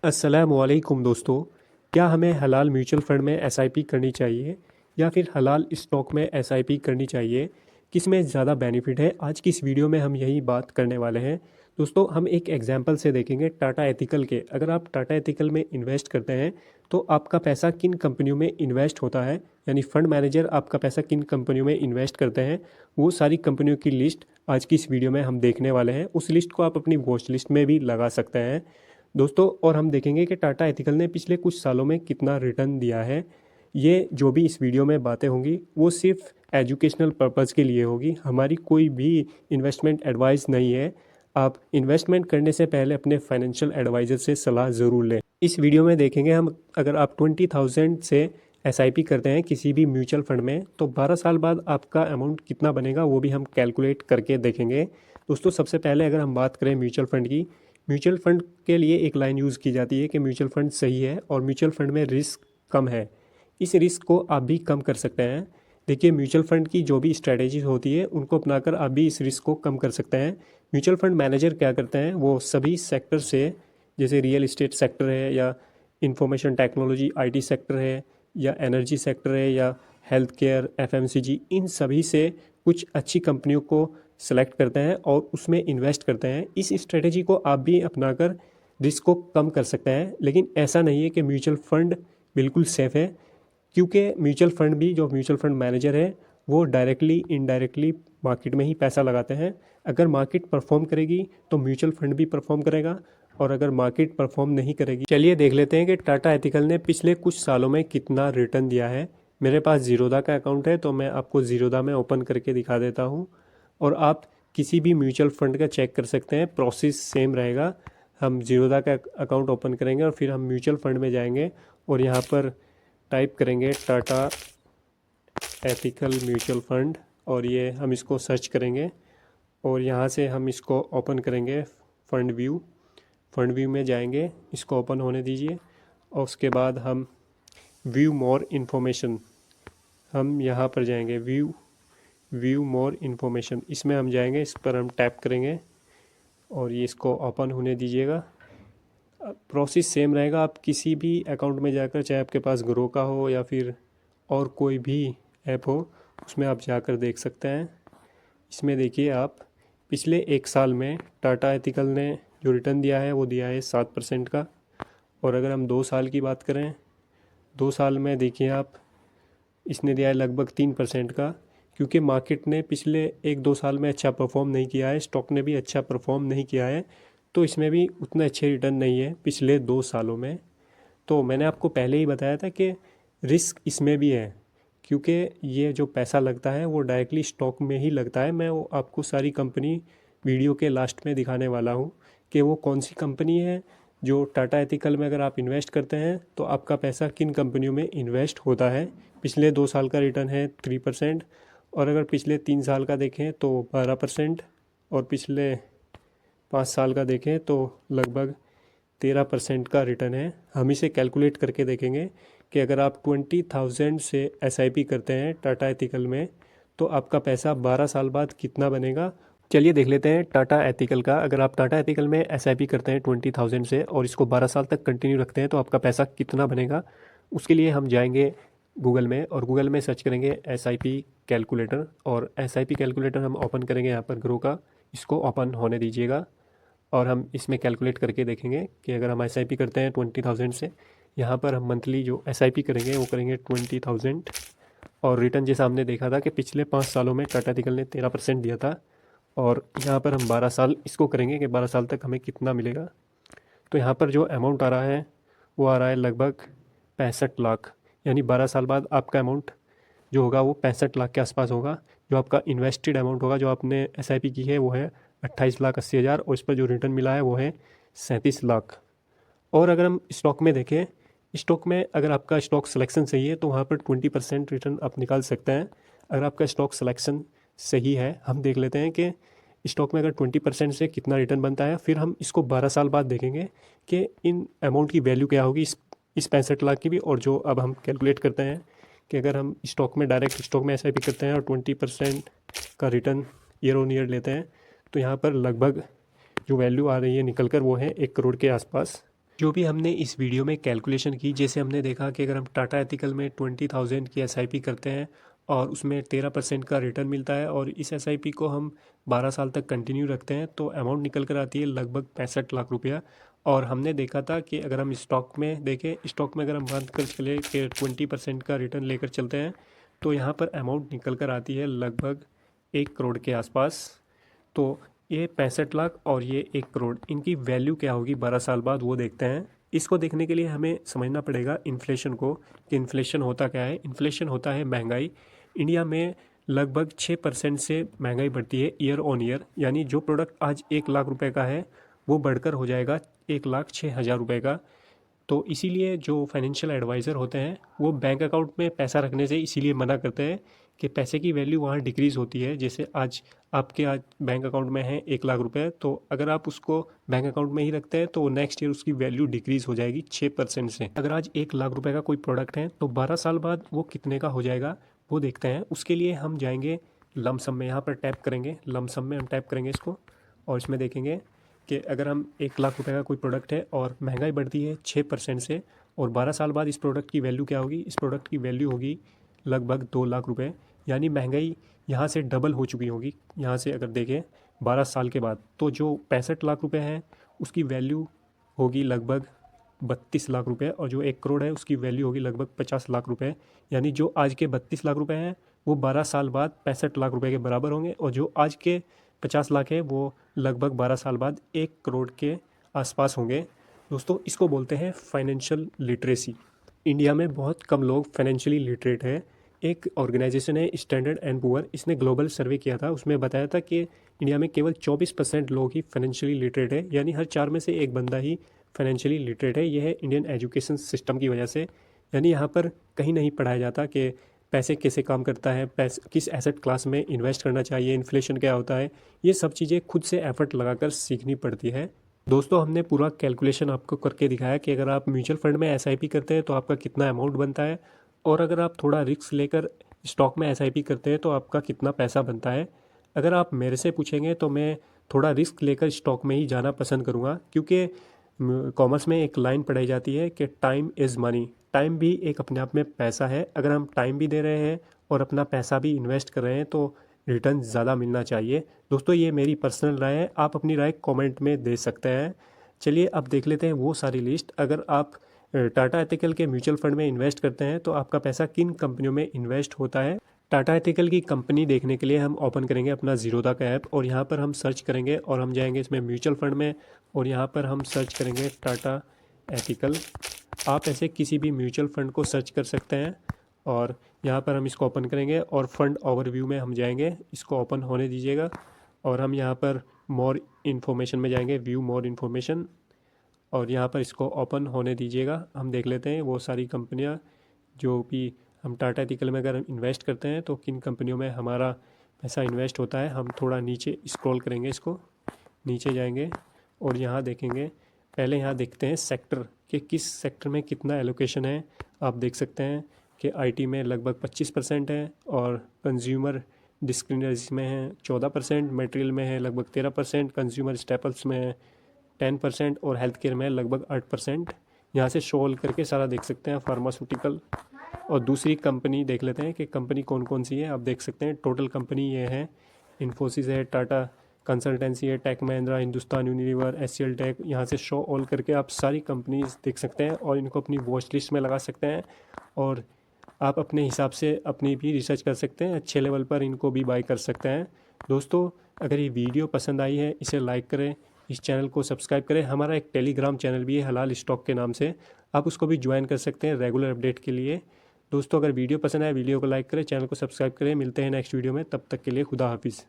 अस्सलामुअलैकुम दोस्तों। क्या हमें हलाल म्यूचुअल फंड में एसआईपी करनी चाहिए या फिर हलाल स्टॉक में एसआईपी करनी चाहिए? किस में ज़्यादा बेनिफिट है? आज की इस वीडियो में हम यही बात करने वाले हैं। दोस्तों, हम एक एग्जांपल से देखेंगे टाटा एथिकल के। अगर आप टाटा एथिकल में इन्वेस्ट करते हैं तो आपका पैसा किन कंपनियों में इन्वेस्ट होता है, यानी फ़ंड मैनेजर आपका पैसा किन कंपनियों में इन्वेस्ट करते हैं, वो सारी कंपनियों की लिस्ट आज की इस वीडियो में हम देखने वाले हैं। उस लिस्ट को आप अपनी वॉच लिस्ट में भी लगा सकते हैं दोस्तों। और हम देखेंगे कि टाटा एथिकल ने पिछले कुछ सालों में कितना रिटर्न दिया है। ये जो भी इस वीडियो में बातें होंगी वो सिर्फ एजुकेशनल पर्पज़ के लिए होगी, हमारी कोई भी इन्वेस्टमेंट एडवाइस नहीं है। आप इन्वेस्टमेंट करने से पहले अपने फाइनेंशियल एडवाइज़र से सलाह ज़रूर लें। इस वीडियो में देखेंगे हम, अगर आप 20,000 से एसआईपी करते हैं किसी भी म्यूचुअल फंड में तो 12 साल बाद आपका अमाउंट कितना बनेगा वो भी हम कैलकुलेट करके देखेंगे। दोस्तों, सबसे पहले अगर हम बात करें म्यूचुअल फंड की, म्यूचुअल फंड के लिए एक लाइन यूज़ की जाती है कि म्यूचुअल फंड सही है और म्यूचुअल फंड में रिस्क कम है। इस रिस्क को आप भी कम कर सकते हैं। देखिए, म्यूचुअल फंड की जो भी स्ट्रैटेजीज होती है उनको अपनाकर आप भी इस रिस्क को कम कर सकते हैं। म्यूचुअल फंड मैनेजर क्या करते हैं, वो सभी सेक्टर से, जैसे रियल इस्टेट सेक्टर है या इंफॉर्मेशन टेक्नोलॉजी आईटी सेक्टर है या एनर्जी सेक्टर है या हेल्थ केयर एफएमसीजी, इन सभी से कुछ अच्छी कंपनियों को सेलेक्ट करते हैं और उसमें इन्वेस्ट करते हैं। इस स्ट्रेटेजी को आप भी अपनाकर रिस्क को कम कर सकते हैं। लेकिन ऐसा नहीं है कि म्यूचुअल फंड बिल्कुल सेफ़ है, क्योंकि म्यूचुअल फंड भी, जो म्यूचुअल फंड मैनेजर है, वो डायरेक्टली इनडायरेक्टली मार्केट में ही पैसा लगाते हैं। अगर मार्केट परफॉर्म करेगी तो म्यूचुअल फंड भी परफॉर्म करेगा, और अगर मार्केट परफॉर्म नहीं करेगी, चलिए देख लेते हैं कि टाटा एथिकल ने पिछले कुछ सालों में कितना रिटर्न दिया है। मेरे पास जीरोधा का अकाउंट है तो मैं आपको जीरोधा में ओपन करके दिखा देता हूँ, और आप किसी भी म्यूचुअल फंड का चेक कर सकते हैं, प्रोसेस सेम रहेगा। हम जीरोधा का अकाउंट ओपन करेंगे और फिर हम म्यूचुअल फंड में जाएंगे और यहाँ पर टाइप करेंगे टाटा एथिकल म्यूचुअल फंड, और ये हम इसको सर्च करेंगे और यहाँ से हम इसको ओपन करेंगे। फंड व्यू में जाएंगे, इसको ओपन होने दीजिए और उसके बाद हम व्यू मोर इन्फॉर्मेशन, हम यहाँ पर जाएंगे व्यू मोर इन्फॉर्मेशन, इसमें हम जाएंगे, इस पर हम टैप करेंगे और ये इसको ओपन होने दीजिएगा। प्रोसेस सेम रहेगा, आप किसी भी अकाउंट में जाकर, चाहे आपके पास ग्रो का हो या फिर और कोई भी ऐप हो, उसमें आप जाकर देख सकते हैं। इसमें देखिए आप, पिछले एक साल में टाटा एथिकल ने जो रिटर्न दिया है वो दिया है 7% का। और अगर हम 2 साल की बात करें, 2 साल में देखिए आप, इसने दिया है लगभग 3% का। क्योंकि मार्केट ने पिछले 1-2 साल में अच्छा परफॉर्म नहीं किया है, स्टॉक ने भी अच्छा परफॉर्म नहीं किया है, तो इसमें भी उतने अच्छे रिटर्न नहीं है पिछले 2 सालों में। तो मैंने आपको पहले ही बताया था कि रिस्क इसमें भी है, क्योंकि ये जो पैसा लगता है वो डायरेक्टली स्टॉक में ही लगता है। मैं वो आपको सारी कंपनी वीडियो के लास्ट में दिखाने वाला हूँ कि वो कौन सी कंपनी है। जो टाटा एथिकल में अगर आप इन्वेस्ट करते हैं तो आपका पैसा किन कंपनियों में इन्वेस्ट होता है। पिछले 2 साल का रिटर्न है 3%, और अगर पिछले 3 साल का देखें तो 12%, और पिछले 5 साल का देखें तो लगभग 13% का रिटर्न है। हम इसे कैलकुलेट करके देखेंगे कि अगर आप 20,000 से एसआईपी करते हैं टाटा एथिकल में तो आपका पैसा 12 साल बाद कितना बनेगा। चलिए देख लेते हैं टाटा एथिकल का। अगर आप टाटा एथिकल में एसआईपी करते हैं 20,000 से और इसको 12 साल तक कंटिन्यू रखते हैं तो आपका पैसा कितना बनेगा। उसके लिए हम जाएंगे गूगल में और गूगल में सर्च करेंगे एसआईपी कैलकुलेटर, और एसआईपी कैलकुलेटर हम ओपन करेंगे यहाँ पर ग्रो का, इसको ओपन होने दीजिएगा और हम इसमें कैलकुलेट करके देखेंगे कि अगर हम एसआईपी करते हैं 20,000 से, यहाँ पर हम मंथली जो एसआईपी करेंगे वो करेंगे 20,000, और रिटर्न जैसा हमने देखा था कि पिछले 5 सालों में टाटा एथिकल ने 13% दिया था, और यहाँ पर हम 12 साल इसको करेंगे कि 12 साल तक हमें कितना मिलेगा। तो यहाँ पर जो अमाउंट आ रहा है वो आ रहा है लगभग 65 लाख, यानी 12 साल बाद आपका अमाउंट जो होगा वो 65 लाख के आसपास होगा। जो आपका इन्वेस्टेड अमाउंट होगा, जो आपने एसआईपी की है, वो है 28,80,000, और इस पर जो रिटर्न मिला है वो है 37 लाख। और अगर हम स्टॉक में देखें, स्टॉक में अगर आपका स्टॉक सिलेक्शन सही है तो वहाँ पर 20% रिटर्न आप निकाल सकते हैं। अगर आपका स्टॉक सिलेक्शन सही है, हम देख लेते हैं कि स्टॉक में अगर 20% से कितना रिटर्न बनता है, फिर हम इसको 12 साल बाद देखेंगे कि इन अमाउंट की वैल्यू क्या होगी, इस 65 लाख की भी। और जो अब हम कैलकुलेट करते हैं कि अगर हम स्टॉक में, डायरेक्ट स्टॉक में एसआईपी करते हैं और 20% का रिटर्न ईयर ऑन ईयर लेते हैं, तो यहाँ पर लगभग जो वैल्यू आ रही है निकल कर वो है 1 करोड़ के आसपास। जो भी हमने इस वीडियो में कैलकुलेशन की, जैसे हमने देखा कि अगर हम टाटा एथिकल में 20,000 की एसआईपी करते हैं और उसमें 13% का रिटर्न मिलता है और इस एसआईपी को हम 12 साल तक कंटिन्यू रखते हैं तो अमाउंट निकल कर आती है लगभग 65 लाख रुपया। और हमने देखा था कि अगर हम स्टॉक में देखें, स्टॉक में अगर हम बात कर चले कि 20% का रिटर्न लेकर चलते हैं तो यहाँ पर अमाउंट निकल कर आती है लगभग 1 करोड़ के आसपास। तो ये 65 लाख और ये 1 करोड़, इनकी वैल्यू क्या होगी 12 साल बाद वो देखते हैं। इसको देखने के लिए हमें समझना पड़ेगा इन्फ्लेशन को, कि इन्फ्लेशन होता क्या है। इन्फ्लेशन होता है महंगाई। इंडिया में लगभग 6% से महंगाई बढ़ती है ईयर ऑन ईयर, यानी जो प्रोडक्ट आज 1 लाख रुपए का है वो बढ़कर हो जाएगा 1,06,000 रुपये का। तो इसीलिए जो फाइनेंशियल एडवाइज़र होते हैं वो बैंक अकाउंट में पैसा रखने से इसीलिए मना करते हैं कि पैसे की वैल्यू वहाँ डिक्रीज़ होती है। जैसे आज बैंक अकाउंट में है 1 लाख रुपए, तो अगर आप उसको बैंक अकाउंट में ही रखते हैं तो नेक्स्ट ईयर उसकी वैल्यू डिक्रीज़ हो जाएगी 6% से। अगर आज 1 लाख रुपए का कोई प्रोडक्ट है तो 12 साल बाद वो कितने का हो जाएगा वो देखते हैं। उसके लिए हम जाएंगे लमसम में, यहाँ पर टैप करेंगे, लमसम में हम टैप करेंगे इसको और इसमें देखेंगे कि अगर हम 1 लाख रुपए का कोई प्रोडक्ट है और महंगाई बढ़ती है 6% से और 12 साल बाद इस प्रोडक्ट की वैल्यू क्या होगी, इस प्रोडक्ट की वैल्यू होगी लगभग 2 लाख रुपए। यानी महंगाई यहाँ से डबल हो चुकी होगी। यहाँ से अगर देखें 12 साल के बाद तो जो 65 लाख रुपए हैं उसकी वैल्यू होगी लगभग 32 लाख रुपए और जो 1 करोड़ है उसकी वैल्यू होगी लगभग 50 लाख रुपए। यानी जो आज के 32 लाख रुपए हैं वो 12 साल बाद 65 लाख रुपए के बराबर होंगे और जो आज के 50 लाख है वो लगभग 12 साल बाद 1 करोड़ के आसपास होंगे। दोस्तों, इसको बोलते हैं फाइनेंशियल लिटरेसी। इंडिया में बहुत कम लोग फाइनेंशियली लिटरेट हैं। एक ऑर्गेनाइजेशन है स्टैंडर्ड एंड पुअर, इसने ग्लोबल सर्वे किया था, उसमें बताया था कि इंडिया में केवल 24% लोग ही फाइनेंशियली लिटरेट है, यानी हर 4 में से एक बंदा ही फाइनेंशियली लिटरेट है। यह है इंडियन एजुकेशन सिस्टम की वजह से। यानी यहाँ पर कहीं नहीं पढ़ाया जाता कि पैसे कैसे काम करता है, पैसे किस एसेट क्लास में इन्वेस्ट करना चाहिए, इन्फ्लेशन क्या होता है, ये सब चीज़ें खुद से एफर्ट लगाकर सीखनी पड़ती है। दोस्तों, हमने पूरा कैलकुलेशन आपको करके दिखाया कि अगर आप म्यूचुअल फंड में एसआईपी करते हैं तो आपका कितना अमाउंट बनता है और अगर आप थोड़ा रिस्क लेकर स्टॉक में एसआईपी करते हैं तो आपका कितना पैसा बनता है। अगर आप मेरे से पूछेंगे तो मैं थोड़ा रिस्क लेकर स्टॉक में ही जाना पसंद करूँगा, क्योंकि कॉमर्स में एक लाइन पढ़ाई जाती है कि टाइम इज़ मनी। टाइम भी एक अपने आप में पैसा है। अगर हम टाइम भी दे रहे हैं और अपना पैसा भी इन्वेस्ट कर रहे हैं तो रिटर्न ज़्यादा मिलना चाहिए। दोस्तों, ये मेरी पर्सनल राय है, आप अपनी राय कमेंट में दे सकते हैं। चलिए अब देख लेते हैं वो सारी लिस्ट। अगर आप टाटा एथिकल के म्यूचुअल फंड में इन्वेस्ट करते हैं तो आपका पैसा किन कंपनियों में इन्वेस्ट होता है। टाटा एथिकल की कंपनी देखने के लिए हम ओपन करेंगे अपना ज़ीरोधा का ऐप और यहाँ पर हम सर्च करेंगे और हम जाएंगे इसमें म्यूचुअल फंड में और यहाँ पर हम सर्च करेंगे टाटा एथिकल। आप ऐसे किसी भी म्यूचुअल फंड को सर्च कर सकते हैं और यहाँ पर हम इसको ओपन करेंगे और फंड ओवरव्यू में हम जाएंगे, इसको ओपन होने दीजिएगा और हम यहाँ पर मोर इन्फॉर्मेशन में जाएंगे, व्यू मोर इन्फॉर्मेशन, और यहाँ पर इसको ओपन होने दीजिएगा। हम देख लेते हैं वो सारी कंपनियाँ जो भी हम टाटा एथिकल में अगर इन्वेस्ट करते हैं तो किन कंपनियों में हमारा पैसा इन्वेस्ट होता है। हम थोड़ा नीचे स्क्रॉल करेंगे, इसको नीचे जाएंगे और यहाँ देखेंगे। पहले यहाँ देखते हैं सेक्टर कि किस सेक्टर में कितना एलोकेशन है। आप देख सकते हैं कि आईटी में लगभग 25% है और कंज्यूमर डिस्क्रिशनरीज में है 14%, मटेरियल में है लगभग 13%, कंज्यूमर स्टेपल्स में है 10% और हेल्थ केयर में लगभग 8%। यहाँ से शोल करके सारा देख सकते हैं। फार्मास्यूटिकल और दूसरी कंपनी देख लेते हैं कि कंपनी कौन कौन सी है। आप देख सकते हैं टोटल कंपनी ये है, इन्फोसिस है, टाटा कंसल्टेंसी है, tech Mahindra, Hindustan Unilever, HCL tech. यहाँ से शो ऑल करके आप सारी कंपनीज देख सकते हैं और इनको अपनी वॉच लिस्ट में लगा सकते हैं और आप अपने हिसाब से अपनी भी रिसर्च कर सकते हैं। अच्छे लेवल पर इनको भी बाय कर सकते हैं। दोस्तों, अगर ये वीडियो पसंद आई है इसे लाइक करें, इस चैनल को सब्सक्राइब करें। हमारा एक टेलीग्राम चैनल भी है हलाल स्टॉक के नाम से, आप उसको भी ज्वाइन कर सकते हैं रेगुलर अपडेट के लिए। दोस्तों, अगर वीडियो पसंद आए वीडियो को लाइक करें, चैनल को सब्सक्राइब करें। मिलते हैं नेक्स्ट वीडियो में, तब तक के लिए खुदा हाफिज़।